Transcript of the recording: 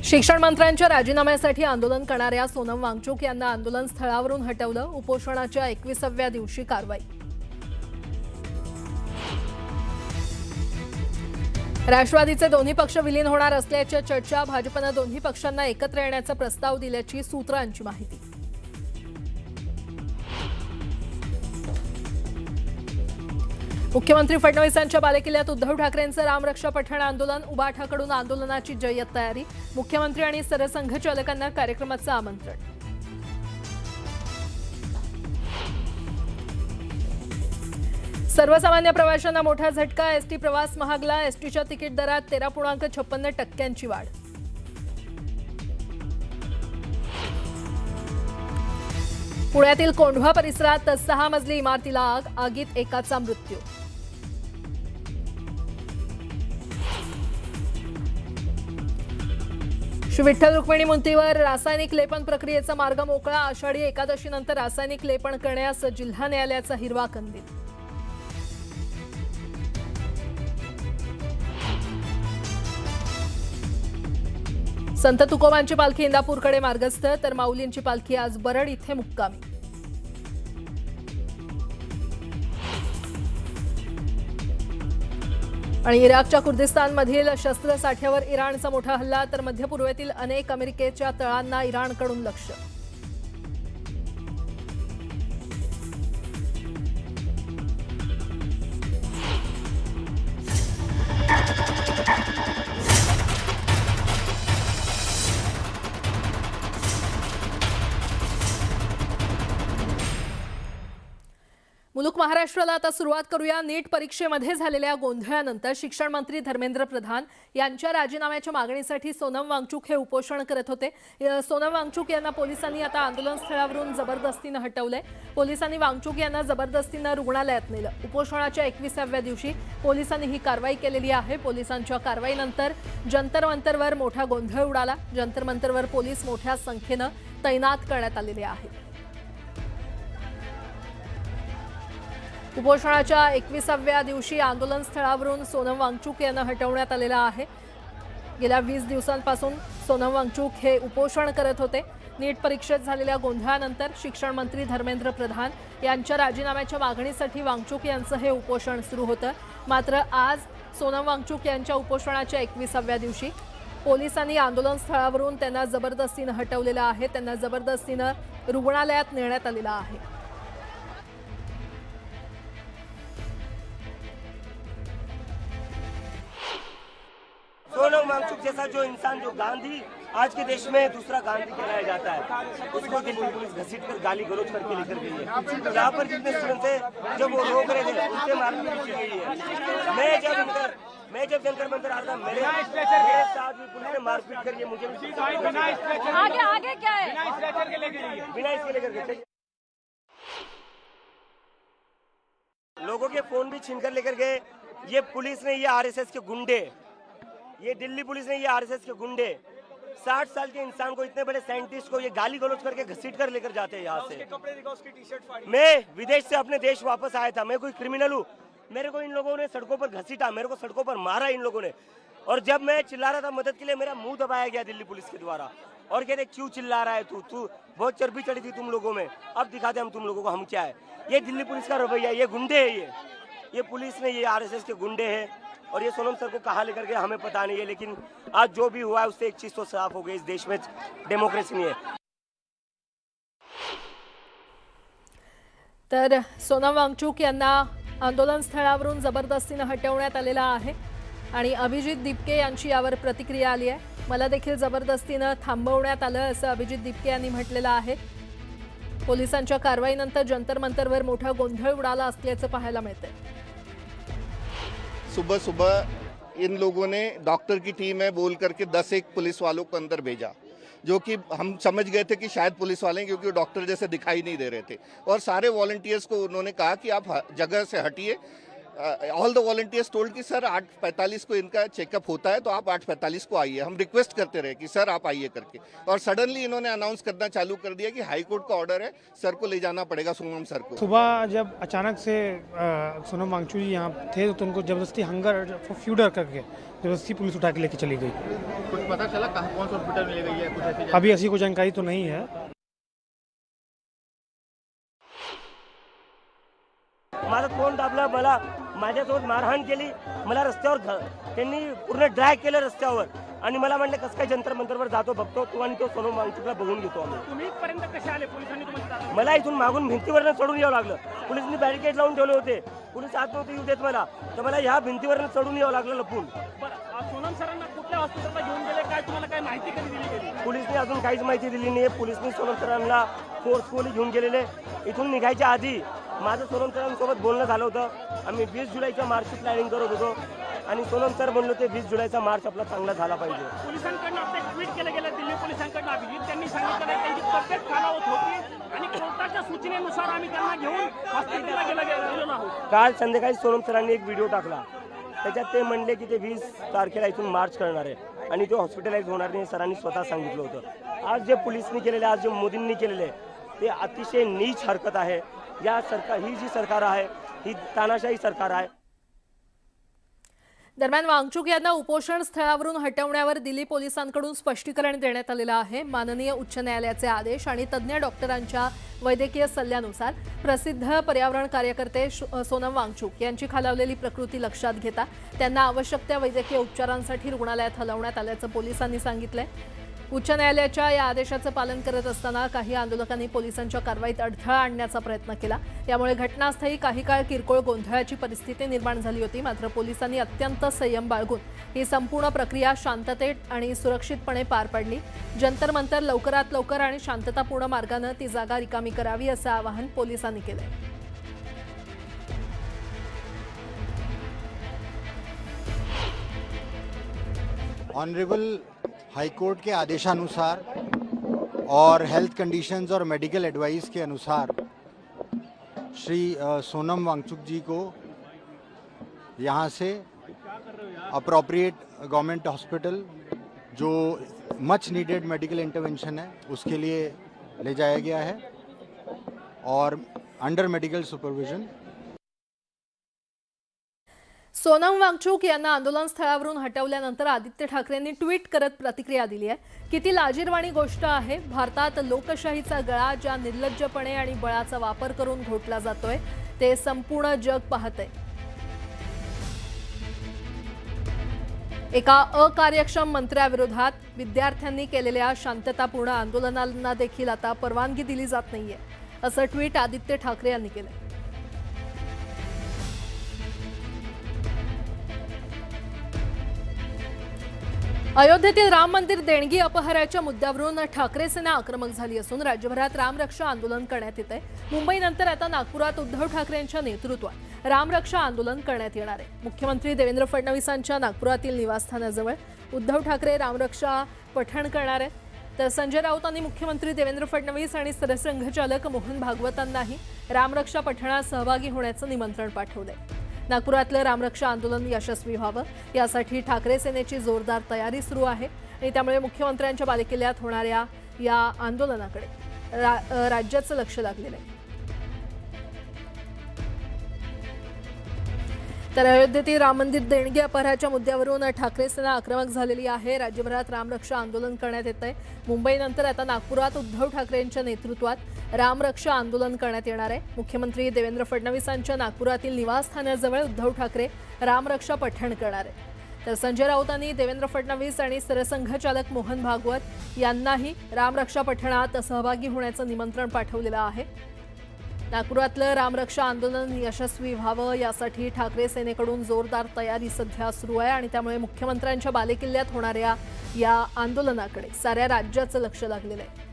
शिक्षण मंत्र्यांच्या राजीनाम्यासाठी आंदोलन करणाऱ्या सोनम वांगचुक यांना आंदोलन स्थळावरून हटवलं. उपोषणाच्या 21व्या दिवशी कारवाई. राष्ट्रवादीचे दोन्ही पक्ष विलीन होणार असल्याच्या चर्चा. भाजपनं दोन्ही पक्षांना एकत्र येण्याचा प्रस्ताव दिल्याची सूत्रांची माहिती. मुख्यमंत्री फडणवीसांच्या बालेकिल्ल्यात उद्धव ठाकरेंचं रामरक्षा पठण आंदोलन. उबाठाकडून आंदोलनाची जय्यत तयारी. मुख्यमंत्री आणि सरसंघचालकांना कार्यक्रमाचं आमंत्रण. सर्वसामान्य प्रवाशांना मोठा झटका. एसटी प्रवास महागला. एसटीच्या तिकीट दरात 13.56% वाढ. पुण्यातील कोंढवा परिसरात 6 मजली इमारतीला आग. आगीत एकाचा मृत्यू. श्री विठ्ठल रुक्मिणी मूर्तीवर रासायनिक लेपन प्रक्रियेचा मार्ग मोकळा. आषाढी एकादशीनंतर रासायनिक लेपन करण्यास जिल्हा न्यायालयाचा हिरवा कंदील. संत तुकोबांची पालखी इंदापूरकडे मार्गस्थ, तर माऊलींची पालखी आज बरड इथे मुक्कामी. आणि इराकच्या कुर्दिस्तानमधील शस्त्रसाठ्यावर इराणचा मोठा हल्ला, तर मध्य पूर्वेतील अनेक अमेरिकेच्या तळांना इराणकडून लक्ष्य. मुलुक महाराष्ट्राला आता सुरुवात करूया. नीट परीक्षेमध्ये झालेल्या गोंधळानंतर शिक्षण मंत्री धर्मेंद्र प्रधान यांच्या राजीनाम्याच्या मागणीसाठी सोनम वांगचुक हे उपोषण करत होते. सोनम वांगचुक यांना पोलिसांनी आता आंदोलन स्थळावरून जबरदस्तीने हटवलंय. पोलिसांनी वांगचुक यांना जबरदस्तीने रुग्णालयात नेलं. उपोषणाच्या 21व्या दिवशी पोलिसांनी ही कारवाई केलेली आहे. पोलिसांच्या कारवाईनंतर जंतर मंतरवर मोठा गोंधळ उडाला. जंतर मंतरवर पोलीस मोठ्या संख्येने तैनात करण्यात आलेले आहेत. उपोषणाच्या 21व्या दिवशी आंदोलन स्थळावरून सोनम वांगचुक यांना हटवण्यात आलेलं आहे. गेल्या 20 दिवसांपासून सोनम वांगचुक हे उपोषण करत होते. नीट परीक्षेत झालेल्या गोंधळानंतर शिक्षण मंत्री धर्मेंद्र प्रधान यांच्या राजीनाम्याच्या मागणीसाठी वांगचुक यांचं हे उपोषण सुरू होतं. मात्र आज सोनम वांगचुक यांच्या उपोषणाच्या 21व्या दिवशी पोलिसांनी आंदोलन स्थळावरून त्यांना जबरदस्तीने हटवलेलं आहे. त्यांना जबरदस्तीने रुग्णालयात नेण्यात आलेलं आहे. सोनम वांगचुक जैसा जो इंसान, जो गांधी आज के देश में दूसरा गांधी कहलाया जाता है, उसको दिल्ली पुलिस घसीट कर गाली गलौज करके लेकर गई है। यहाँ पर जितने स्टूडेंट थे जब वो रोक रहे थे उनसे मारपीट की गई है। मैं जब जंतर मंतर आ रहा था, मेरे साथ भी पुलिस ने मारपीट करी है। मुझे आगे क्या है? बिना इसके लेकर गए लोगों के फोन भी छीन कर लेकर गए। ये पुलिस ने, ये आरएसएस के गुंडे, ये दिल्ली पुलिस ने, ये आरएसएस के गुंडे 60 साल के इंसान को, इतने बड़े साइंटिस्ट को ये गाली गलौज करके घसीट कर लेकर जाते हैं यहाँ से। मैं विदेश से अपने देश वापस आया था। मैं कोई क्रिमिनल हूँ? मेरे को इन लोगों ने सड़कों पर घसीटा, मेरे को सड़कों पर मारा इन लोगों ने। और जब मैं चिल्ला रहा था मदद के लिए, मेरा मुंह दबाया गया दिल्ली पुलिस के द्वारा और कहते क्यों चिल्ला रहा है तू बहुत चर्बी चढ़ी थी तुम लोगों में, अब दिखाते हम तुम लोगों को हम क्या है। ये दिल्ली पुलिस का रवैया, ये गुंडे है, ये पुलिस ने, ये आरएसएस के गुंडे हैं। और ये सोनम सर को कहाँ लेकर गए हमें पता नहीं है, लेकिन आज जो भी हुआ है उससे एक चीज तो साफ हो गई, इस देश में डेमोक्रेसी नहीं है। तर सोनम वांगचुक यांना आंदोलन स्थळावरून जबरदस्तीने हटवण्यात आलेलं आहे. आणि अभिजित दिपके यांची यावर प्रतिक्रिया आली आहे. मला देखील जबरदस्तीने थांबवण्यात आलं असं अभिजित दिपके यांनी म्हटलेलं आहे. पोलिसांच्या कारवाईनंतर जंतर मंतरवर मोठा गोंधळ उडाला असल्याचं पाहायला मिळतंय. सुबह सुबह इन लोगों ने डॉक्टर की टीम है बोल करके 10-1 पुलिस वालों को अंदर भेजा, जो कि हम समझ गए थे कि शायद पुलिस वाले हैं, क्योंकि डॉक्टर जैसे दिखाई नहीं दे रहे थे। और सारे वॉलंटियर्स को उन्होंने कहा कि आप जगह से हटिए, ऑल द वॉलंटियर्स टोल्ड कि सर 8:45 को इनका चेकअप होता है, तो आप 8:45 को आइए। हम रिक्वेस्ट करते रहे कि सर आप आइए करके, और सडनली इन्होंने अनाउंस करना चालू कर दिया कि हाई कोर्ट का ऑर्डर है, सर को ले जाना पड़ेगा, सोनम सर को। सुबह जब अचानक से सोनम वांगचुक जी यहाँ थे तो उनको जबरदस्ती हंगर फ्यूडर करके जबरदस्ती पुलिस उठा के लेके चली गई। कुछ पता चला कहाँ कौन सा हॉस्पिटल में ले गई है? कुछ ऐसी अभी ऐसी कोई जानकारी तो नहीं है। माझा फोन दाबला, मला माझ्यासोबत मारहाण केली, मला रस्त्यावर त्यांनी पूर्ण ड्रॅग केलं रस्त्यावर, आणि मला म्हणलं कसं काय जंतर मंतरवर जातो बघतो तू आणि तो सोनम वांगचुकला बघून घेतो आम्ही। तुम्ही इथपर्यंत कसे आले? पोलिसांनी तुम्हाला मला इथून मागून भिंतीवरनं चढून यावं लागलं, पोलिसांनी बॅरिकेड लावून ठेवले होते, पोलीस आत नव्हते येऊ देत मला, तर मला ह्या भिंतीवरनं चढून यावं लागलं लपून। सोनम सरांना कुठल्या हॉस्पिटलला घेऊन गेले, काय तुम्हाला काय माहिती कधी दिली गेली? पोलिसने अजून काहीच माहिती दिली नाही। पोलिसने सोनम सरांना फोर्सफुली घेऊन गेलेले। इथून निघायच्या आधी माझं सोनम सरांसोबत बोलणं झालं होतं। आम्ही 20 जुलैच्या मार्चची प्लॅनिंग करत होतो, आणि सोनम सर म्हणलो ते 20 जुलैचा मार्च आपला चांगला झाला पाहिजे। पोलिसांकडनं आपले ट्विट केलं गेलं दिल्ली पोलिसांकडनं अभिजित त्यांनी सांगितलं त्यांची तब्येत खालावत होती आणि कोर्टाच्या सूचनेनुसार आम्ही त्यांना घेऊन हॉस्पिटलला गेलेलो आहोत। काल संध्याकाळी सोनम सरांनी एक व्हिडिओ टाकला, त्याच्यात ते म्हणले की ते 20 तारखेला इथून मार्च करणार आहे आणि तो हॉस्पिटलाइज होणार नाही, सरांनी स्वतः सांगितलं होतं। आज जे पोलिसनी केलेले, आज जे मोदींनी केलेले, ते अतिशय नीच हरकत आहे। या सरकार, ही जी सरकार आहे ही तानाशाही सरकार आहे। दरम्यान वांगचुक यांना उपोषण स्थळावरून हटवण्यावर दिल्ली पोलिसांकडून स्पष्टीकरण देण्यात आलेलं आहे। माननीय उच्च न्यायालयाचे आदेश आणि तज्ज्ञ डॉक्टरांच्या वैद्यकीय सल्ल्यानुसार प्रसिद्ध पर्यावरण कार्यकर्ते सोनम वांगचुक यांची खालावलेली प्रकृती लक्षात घेता त्यांना आवश्यक त्या वैद्यकीय उपचारांसाठी रुग्णालयात हलवण्यात आल्याचं पोलिसांनी सांगितलंय। उच्च न्यायालयाच्या या आदेशाचं पालन करत असताना काही आंदोलकांनी पोलिसांच्या कारवाईत अडथळा आणण्याचा प्रयत्न केला। यामुळे घटनास्थळी काही काळ किरकोळ गोंधळाची परिस्थिती निर्माण झाली होती। मात्र पोलिसांनी अत्यंत संयम बाळगून ही संपूर्ण प्रक्रिया शांततेत आणि सुरक्षितपणे पार पाडली। जंतर मंतर लवकरात लवकर आणि शांततापूर्ण मार्गाने ती जागा रिकामी करावी असं आवाहन पोलिसांनी केलंय। ऑनरेबल हाई कोर्ट के आदेशानुसार और हेल्थ कंडीशंस और मेडिकल एडवाइस के अनुसार श्री सोनम वांगचुक जी को यहाँ से अप्रोप्रिएट गवर्नमेंट हॉस्पिटल जो मच नीडेड मेडिकल इंटरवेंशन है उसके लिए ले जाया गया है और under medical supervision. Sonam Wangchuk यांना आंदोलन स्थळावरून हटवल्यानंतर आदित्य ठाकरेंनी ट्विट करत प्रतिक्रिया दिली आहे। किती लाजिरवाणी गोष्ट आहे, भारतात लोकशाहीचा गळा ज्या निर्लज्जपणे आणि बळाचा वापर करून घोटला जातोय ते संपूर्ण जग पाहतंय। एका अकार्यक्षम मंत्र्याविरोधात विद्यार्थ्यांनी केलेल्या शांततापूर्ण आंदोलनांना देखील आता परवानगी दिली जात नाहीये असं ट्विट आदित्य ठाकरे यांनी केलंय। अयोध्येतील राम मंदिर देणगी अपहाराच्या मुद्द्यावरून ठाकरे सेना आक्रमक झाली असून राज्यभरात रामरक्षा आंदोलन करण्यात येत आहे। मुंबईनंतर आता नागपुरात उद्धव ठाकरेंच्या नेतृत्वात रामरक्षा आंदोलन करण्यात येणार आहे। मुख्यमंत्री देवेंद्र फडणवीसांच्या नागपुरातील निवासस्थानाजवळ उद्धव ठाकरे रामरक्षा पठण करणार आहेत। तर संजय राऊतांनी मुख्यमंत्री देवेंद्र फडणवीस आणि सरसंघचालक मोहन भागवतांनाही रामरक्षा पठणात सहभागी होण्याचं निमंत्रण पाठवलंय। नागपुरातलं रामरक्षा आंदोलन यशस्वी व्हावं यासाठी ठाकरे सेनेची जोरदार तयारी सुरू आहे आणि त्यामुळे मुख्यमंत्र्यांच्या बालेकिल्ल्यात होणाऱ्या या आंदोलनाकडे राज्याचं लक्ष लागलेलं आहे। तर अयोध्येतील राम मंदिर देणगी अपहाराच्या मुद्द्यावरून ठाकरे सेना आक्रमक झालेली आहे। राज्यभरात रामरक्षा आंदोलन करण्यात येत आहे। मुंबईनंतर आता नागपुरात उद्धव ठाकरेंच्या नेतृत्वात रामरक्षा आंदोलन करण्यात येणार आहे। मुख्यमंत्री देवेंद्र फडणवीसांच्या नागपुरातील निवासस्थानाजवळ उद्धव ठाकरे रामरक्षा पठण करणार आहेत। तर संजय राऊतांनी देवेंद्र फडणवीस आणि सरसंघचालक मोहन भागवत यांनाही रामरक्षा पठणात सहभागी होण्याचं निमंत्रण पाठवलेलं आहे। नागपुरातलं रामरक्षा आंदोलन यशस्वी व्हावं यासाठी ठाकरे सेनेकडून जोरदार तयारी सध्या सुरू आहे आणि त्यामुळे मुख्यमंत्र्यांच्या बालेकिल्ल्यात होणाऱ्या या आंदोलनाकडे साऱ्या राज्याचं लक्ष लागलेलं आहे।